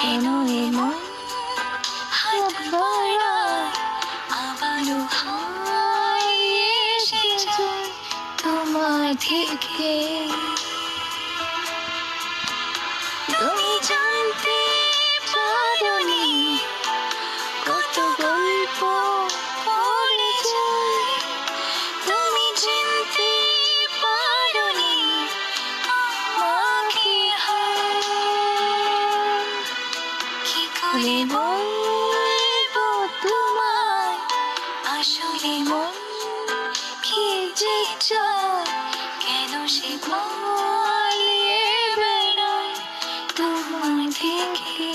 কেন এমন হাত বাড়ায় আবারও হারিয়ে এসে যায় তোমার থেকে তুমি জানতে পারোনি কত গল্প পড়ে যায় তুমি চিনতে পারোনি আমাকে কি করে বলবো তোমায় আসলে মন কি যে চায় কেন সে পালিয়ে বেড়ায় তোমার থেকে